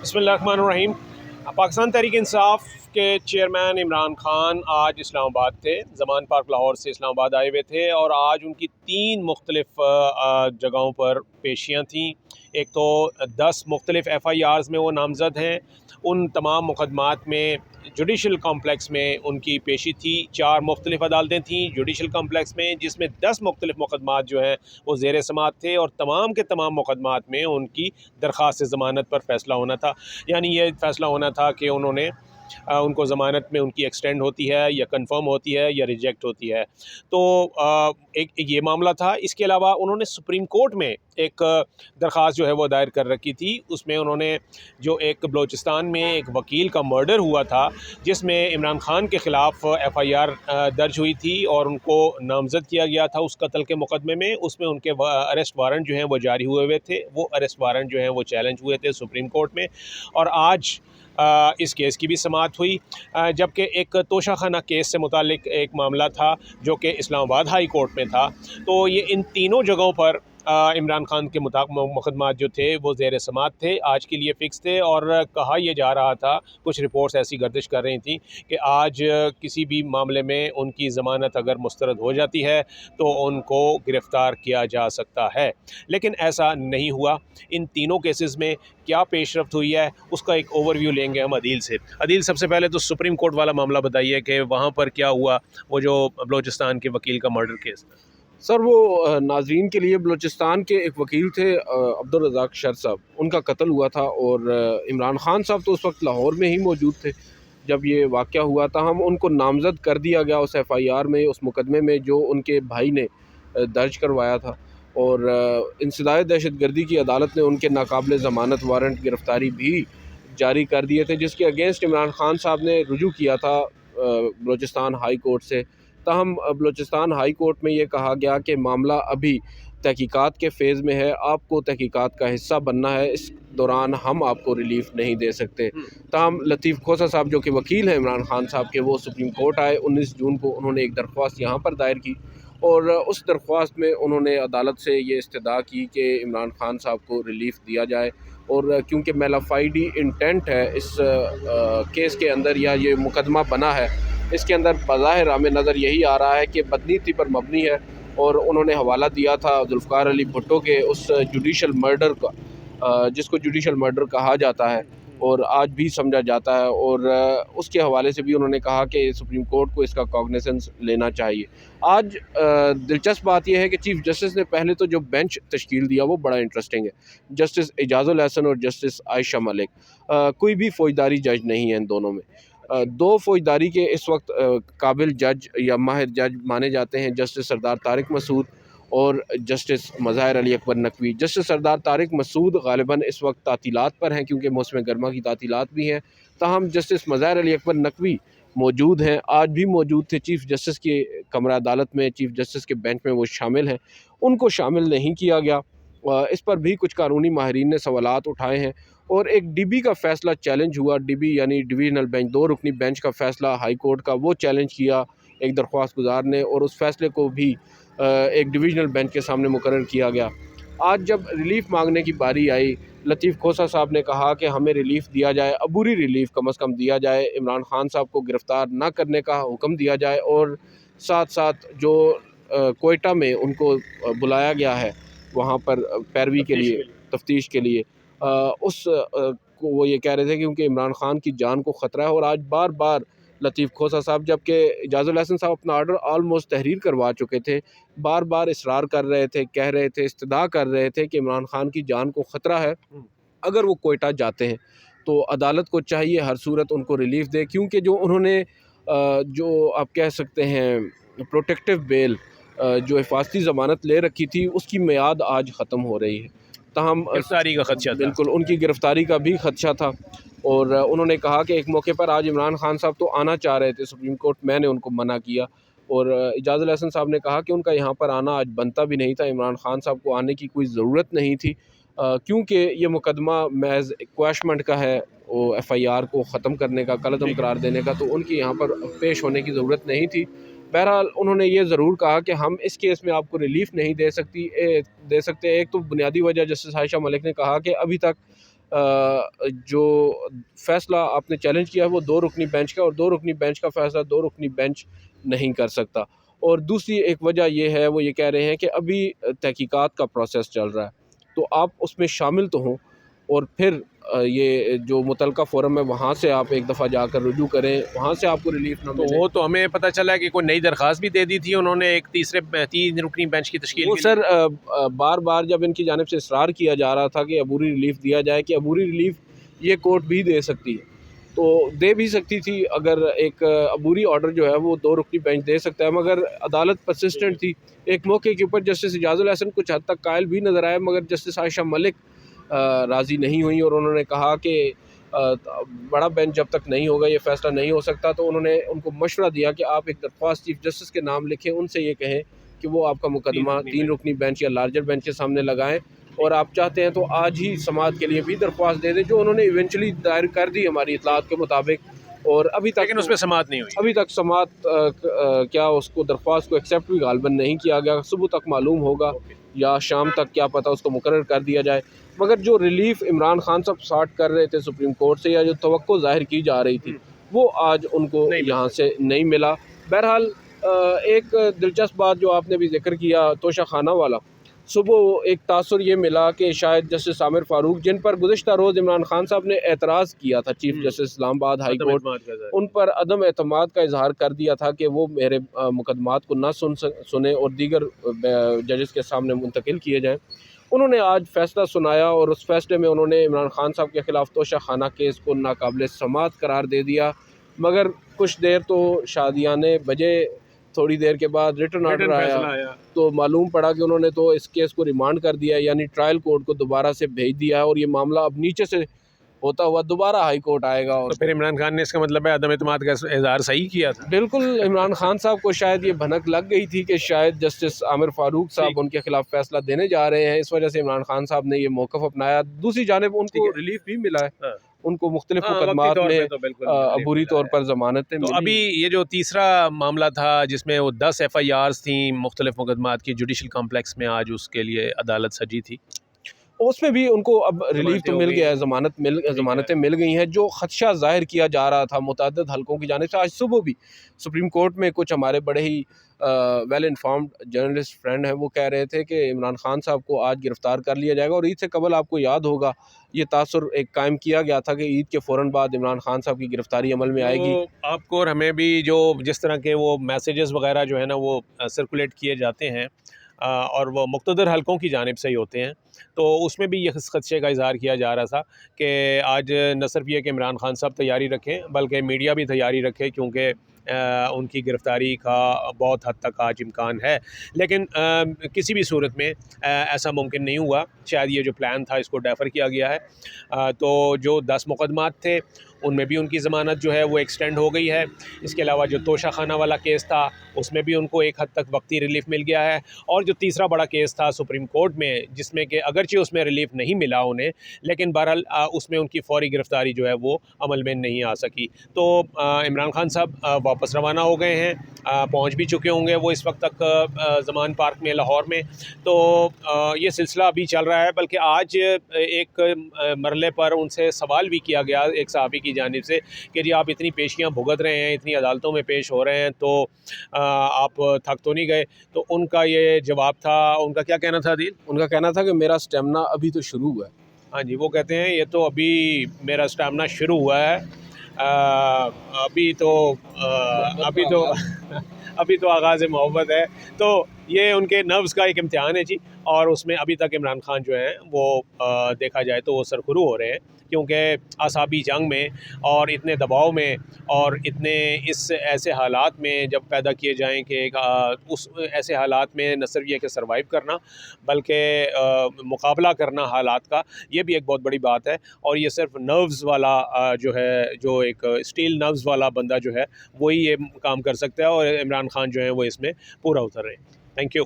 बिस्मिल्लाहिर्रहमानिर्रहीम। पाकिस्तान तहरीक इंसाफ के चेयरमैन इमरान खान आज इस्लामाबाद थे। ज़मान पार्क लाहौर से इस्लामाबाद आए हुए थे और आज उनकी 3 मुख्तलिफ़ जगहों पर पेशियाँ थीं। एक तो 10 मुख्तलिफ़ FIRs में वो नामज़द हैं। उन तमाम मुकदमात में जुडिशल कॉम्प्लेक्स में उनकी पेशी थी। 4 मुख्तलिफ़ अदालतें थीं जुडिशल कॉम्प्लेक्स में, जिसमें 10 मुख्तलिफ़ मुकदमात जो हैं वो ज़ेर समाअत थे और तमाम के तमाम मुकदमात में उनकी दरख्वास्त ज़मानत पर फ़ैसला होना था। यानी ये फ़ैसला होना था कि उन्होंने उनको ज़मानत में उनकी एक्सटेंड होती है या कंफर्म होती है या रिजेक्ट होती है। तो एक ये मामला था। इसके अलावा उन्होंने सुप्रीम कोर्ट में एक दरख्वास्त जो है वो दायर कर रखी थी। उसमें उन्होंने जो एक बलूचिस्तान में एक वकील का मर्डर हुआ था, जिसमें इमरान खान के ख़िलाफ़ FIR दर्ज हुई थी और उनको नामज़द किया गया था उस कत्ल के मुकदमे में। उसमें उनके अरेस्ट वारंट जो हैं वो जारी हुए हुए थे। वो अरेस्ट वारंट जो हैं वो चैलेंज हुए थे सुप्रीम कोर्ट में। और आज इस केस की भी समाअत हुई। जबकि एक तोशाखाना केस से मुतालिक एक मामला था जो कि इस्लामाबाद हाई कोर्ट में था। तो ये इन तीनों जगहों पर इमरान खान के मुकदमात जो थे वो ज़ेर समाअत थे, आज के लिए फ़िक्स थे। और कहा यह जा रहा था, कुछ रिपोर्ट्स ऐसी गर्दिश कर रही थी कि आज किसी भी मामले में उनकी ज़मानत अगर मुस्तरद हो जाती है तो उनको गिरफ़्तार किया जा सकता है, लेकिन ऐसा नहीं हुआ। इन तीनों केसेस में क्या पेशरफ्त हुई है उसका एक ओवरव्यू लेंगे हम अदील से। अदील, सबसे पहले तो सुप्रीम कोर्ट वाला मामला बताइए कि वहाँ पर क्या हुआ, वो जो बलूचिस्तान के वकील का मर्डर केस। सर वो नाजरीन के लिए बलूचिस्तान के एक वकील थे अब्दुल रज़ाक शर साहब, उनका कत्ल हुआ था और इमरान खान साहब तो उस वक्त लाहौर में ही मौजूद थे जब ये वाक़या हुआ था। हम उनको नामज़द कर दिया गया उस FIR में, उस मुकदमे में जो उनके भाई ने दर्ज करवाया था। और इंसदाद दहशतगर्दी की अदालत ने उनके नाकाबिल ज़मानत वारंट गिरफ़्तारी भी जारी कर दिए थे, जिसके अगेंस्ट इमरान खान साहब ने रुजू किया था बलूचिस्तान हाई कोर्ट से। ताहम बलूचिस्तान हाई कोर्ट में ये कहा गया कि मामला अभी तहकीकात के फ़ेज़ में है, आपको तहकीकात का हिस्सा बनना है, इस दौरान हम आपको रिलीफ़ नहीं दे सकते। ताहम लतीफ़ खोसा साहब जो कि वकील हैं इमरान खान साहब के, वो सुप्रीम कोर्ट आए। 19 जून को उन्होंने एक दरख्वास्त यहाँ पर दायर की और उस दरख्वास्त में उन्होंने अदालत से ये इस्तदा की कि इमरान खान साहब को रिलीफ़ दिया जाए। और क्योंकि मेलाफाइडी इंटेंट है इस केस के अंदर, या ये मुकदमा बना है, इसके अंदर बज़ाहिर हमें नज़र यही आ रहा है कि बदनीति पर मबनी है। और उन्होंने हवाला दिया था जुल्फ़िकार अली भुट्टो के उस जुडिशल मर्डर का, जिसको जुडिशल मर्डर कहा जाता है और आज भी समझा जाता है। और उसके हवाले से भी उन्होंने कहा कि सुप्रीम कोर्ट को इसका कॉग्निसेंस लेना चाहिए। आज दिलचस्प बात यह है कि चीफ़ जस्टिस ने पहले तो जो बेंच तश्कील दिया वो बड़ा इंटरेस्टिंग है। जस्टिस एजाज़ुल एहसन और जस्टिस आयशा मलिक, कोई भी फ़ौजदारी जज नहीं है इन दोनों में। 2 फ़ौजदारी के इस वक्त काबिल जज या माहिर जज माने जाते हैं, जस्टिस सरदार तारिक मसूद और जस्टिस मज़ाहिर अली अकबर नकवी। जस्टिस सरदार तारिक मसूद ग़ालिबन इस वक्त तातीलात पर हैं क्योंकि मौसम गर्मा की तातीलात भी हैं। ताहम जस्टिस मज़ाहिर अली अकबर नकवी मौजूद हैं, आज भी मौजूद थे चीफ़ जस्टिस के कमरा अदालत में, चीफ़ जस्टिस के बेंच में वो शामिल हैं, उनको शामिल नहीं किया गया। इस पर भी कुछ कानूनी माहिरीन ने सवालात उठाए हैं। और एक DB का फ़ैसला चैलेंज हुआ, DB यानी डिवीज़नल बेंच, 2 रुकनी बेंच का फ़ैसला हाई कोर्ट का, वो चैलेंज किया एक दरख्वास्त गुज़ार ने और उस फ़ैसले को भी एक डिवीज़नल बेंच के सामने मुकर्रर किया गया। आज जब रिलीफ़ मांगने की बारी आई, लतीफ़ खोसा साहब ने कहा कि हमें रिलीफ़ दिया जाए, अबूरी रिलीफ़ कम अज़ कम दिया जाए, इमरान खान साहब को गिरफ़्तार ना करने का हुक्म दिया जाए और साथ साथ जो कोयटा में उनको बुलाया गया है वहाँ पर पैरवी के लिए, तफ्तीश के लिए, को वो ये कह रहे थे कि क्योंकि इमरान खान की जान को ख़तरा है। और आज बार बार लतीफ़ खोसा साहब, जबकि एजाज़ुल एहसन साहब अपना ऑर्डर ऑलमोस्ट तहरीर करवा चुके थे, बार बार इसरार कर रहे थे, कह रहे थे, इस्तदा कर रहे थे कि इमरान खान की जान को ख़तरा है, अगर वो कोयटा जाते हैं तो अदालत को चाहिए हर सूरत उनको रिलीफ़ दे। क्योंकि जो उन्होंने जो आप कह सकते हैं प्रोटेक्टिव बेल, जो हिफाजती ज़मानत ले रखी थी, उसकी मियाद आज ख़त्म हो रही है। ताहम गिरफ्तारी का खदशा था। बिल्कुल उनकी गिरफ़्तारी का भी खदशा था। और उन्होंने कहा कि एक मौके पर आज इमरान खान साहब तो आना चाह रहे थे सुप्रीम कोर्ट, मैंने उनको मना किया। और एजाज़ुल एहसन साहब ने कहा कि उनका यहाँ पर आना आज बनता भी नहीं था, इमरान खान साहब को आने की कोई ज़रूरत नहीं थी, क्योंकि ये मुकदमा महज़ क्वैशमेंट का है, वो FIR को ख़त्म करने का, कलअदम करार देने का, तो उनकी यहाँ पर पेश होने की ज़रूरत नहीं थी। बहरहाल उन्होंने ये ज़रूर कहा कि हम इस केस में आपको रिलीफ़ नहीं दे सकते। एक तो बुनियादी वजह जस्टिस आयशा मलिक ने कहा कि अभी तक जो फ़ैसला आपने चैलेंज किया है वो 2 रुकनी बेंच का, और 2 रुकनी बेंच का फ़ैसला 2 रुकनी बेंच नहीं कर सकता। और दूसरी एक वजह ये है, वो ये कह रहे हैं कि अभी तहकीकात का प्रोसेस चल रहा है, तो आप उसमें शामिल तो हों, और फिर ये जो मुतलका फ़ोरम है वहाँ से आप एक दफ़ा जाकर रुजू करें, वहाँ से आपको रिलीफ ना तो मिले। वो तो हमें पता चला है कि कोई नई दरख्वास्त भी दे दी थी उन्होंने एक 3 रुकनी बेंच की तश्कील वो के सर लिए। बार बार जब इनकी जानिब से इसरार किया जा रहा था कि अबूरी रिलीफ दिया जाए, कि अबूरी रिलीफ ये कोर्ट भी दे सकती है, तो दे भी सकती थी। अगर एक अबूरी ऑर्डर जो है वो 2 रुकनी बेंच दे सकता है, मगर अदालत परसिस्टेंट थी। एक मौके के ऊपर जस्टिस इजाज़ुल हसन कुछ हद तक कायल भी नज़र आए, मगर जस्टिस आयशा मलिक राज़ी नहीं हुई, और उन्होंने कहा कि बड़ा बेंच जब तक नहीं होगा ये फ़ैसला नहीं हो सकता। तो उन्होंने उनको मशवरा दिया कि आप एक दरख्वास्त चीफ जस्टिस के नाम लिखें, उनसे ये कहें कि वो आपका मुकदमा 3 रुकनी बेंच या लार्जर बेंच के सामने लगाएं, और आप चाहते हैं तो आज ही समाअत के लिए भी दरख्वास्त दे दें, जो उन्होंने इवेंचुअली दायर कर दी हमारी इतलात के मुताबिक। और अभी तक लेकिन उसमें समाअत नहीं हुई। अभी तक समाअत क्या उसको दरख्वास्त को एक्सेप्ट भी गालबन नहीं किया गया। सुबह तक मालूम होगा या शाम तक, क्या पता उसको मुकर्रर कर दिया जाए। मगर जो रिलीफ इमरान खान साहब साठ कर रहे थे सुप्रीम कोर्ट से, या जो तवक्को ज़ाहिर की जा रही थी, वो आज उनको नहीं मिल यहाँ से नहीं मिला। बहरहाल एक दिलचस्प बात जो आपने भी जिक्र किया तोशा खाना वाला, सुबह एक तासुर ये मिला कि शायद जस्टिस आमिर फ़ारूक, जिन पर गुज़िश्ता रोज़ इमरान खान साहब ने एतराज़ किया था, chief justice Islamabad high court, उन पर अदम एतमाद का इजहार कर दिया था कि वो मेरे मुकदमात को ना सुने और दीगर जजेस के सामने मुंतकिल किए जाएँ। उन्होंने आज फ़ैसला सुनाया, और उस फ़ैसले में उन्होंने इमरान खान साहब के ख़िलाफ़ तोशा खाना केस को नाकाबिल समाअत करार दे दिया। मगर कुछ देर तो शादियाने बजे, थोड़ी देर के बाद रिटर्न ऑर्डर आया, तो मालूम पड़ा कि उन्होंने तो इस केस को रिमांड कर दिया, यानी ट्रायल कोर्ट को दोबारा से भेज दिया है, और ये मामला अब नीचे से होता हुआ दोबारा हाई कोर्ट आएगा। और तो फिर इमरान खान ने इसका मतलब है अदम एतमाद का इजहार सही किया था। बिल्कुल इमरान खान साहब को शायद ये भनक लग गई थी कि शायद जस्टिस आमिर फ़ारूक साहब उनके खिलाफ फैसला देने जा रहे हैं, इस वजह से इमरान खान साहब ने ये मौक़िफ़ अपनाया। दूसरी जानिब उनको रिलीफ भी मिला है, हाँ। उनको मुख्तलिफ हाँ, मुकदमात में तो अबूरी तौर पर ज़मानतें तो मिली। अभी ये जो तीसरा मामला था जिसमें वो 10 FIRs थी मुख्तलिफ मुकदमात की, जुडिशल कॉम्प्लेक्स में आज उसके लिए अदालत सजी थी। उसमें भी उनको अब रिलीफ तो मिल गया है, ज़मानतें मिल गई हैं। जो ख़दशा ज़ाहिर किया जा रहा था मुतअद्दिद हलकों की जानिब से, आज सुबह भी सुप्रीम कोर्ट में कुछ हमारे बड़े ही वेल इन्फॉर्म्ड जर्नलिस्ट फ्रेंड हैं, वो कह रहे थे कि इमरान खान साहब को आज गिरफ़्तार कर लिया जाएगा। और ईद से कबल आपको याद होगा ये तासुर एक कायम किया गया था कि ईद के फ़ौरन बाद इमरान खान साहब की गिरफ़्तारी अमल में आएगी। आपको और हमें भी जो जिस तरह के वो मैसेजेस वगैरह जो है ना वो सर्कुलेट किए जाते हैं, और वो मुक़्तदर हलकों की जानिब से ही होते हैं, तो उसमें भी ये खदशे का इज़हार किया जा रहा था कि आज न सिर्फ ये कि इमरान खान साहब तैयारी रखें, बल्कि मीडिया भी तैयारी रखे, क्योंकि उनकी गिरफ़्तारी का बहुत हद तक आज इम्कान है। लेकिन किसी भी सूरत में ऐसा मुमकिन नहीं हुआ। शायद ये जो प्लान था इसको डेफ़र किया गया है। तो जो 10 मुकदमात थे उनमें भी उनकी ज़मानत जो है वो एक्सटेंड हो गई है। इसके अलावा जो तोशा खाना वाला केस था उसमें भी उनको एक हद तक वक्ती रिलीफ़ मिल गया है। और जो तीसरा बड़ा केस था सुप्रीम कोर्ट में, जिसमें कि अगरचे उसमें रिलीफ़ नहीं मिला उन्हें, लेकिन बहरहाल उसमें उनकी फ़ौरी गिरफ़्तारी जो है वो अमल में नहीं आ सकी। तो इमरान खान साहब वापस रवाना हो गए हैं, पहुँच भी चुके होंगे वो इस वक्त तक ज़मान पार्क में लाहौर में। तो ये सिलसिला अभी चल रहा है। बल्कि आज एक मरले पर उनसे सवाल भी किया गया एक सहाफ़ी की जानिब से कि जी आप इतनी पेशियाँ भुगत रहे हैं, इतनी अदालतों में पेश हो रहे हैं, तो आप थक तो नहीं गए? तो उनका ये जवाब था, उनका क्या कहना था दिल? उनका कहना था कि मेरा स्टेमिना अभी तो शुरू हुआ है। हाँ जी, वो कहते हैं ये तो अभी मेरा स्टेमिना शुरू हुआ है, अभी तो अभी तो आगाज़ मोहब्बत है। तो ये उनके नर्व्स का एक इम्तिहान है जी, और उसमें अभी तक इमरान खान जो हैं वो देखा जाए तो वो सरखुरू हो रहे हैं, क्योंकि आसाबी जंग में और इतने दबाव में और इतने इस ऐसे हालात में जब पैदा किए जाएँ कि उस ऐसे हालात में न सिर्फ ये कि सर्वाइव करना, बल्कि मुकाबला करना हालात का, ये भी एक बहुत बड़ी बात है। और ये सिर्फ नर्व्स वाला जो है, जो एक स्टील नर्व्स वाला बंदा जो है वही ये काम कर सकता है, और इमरान खान जो है वो इसमें पूरा उतर रहे हैं। Thank you.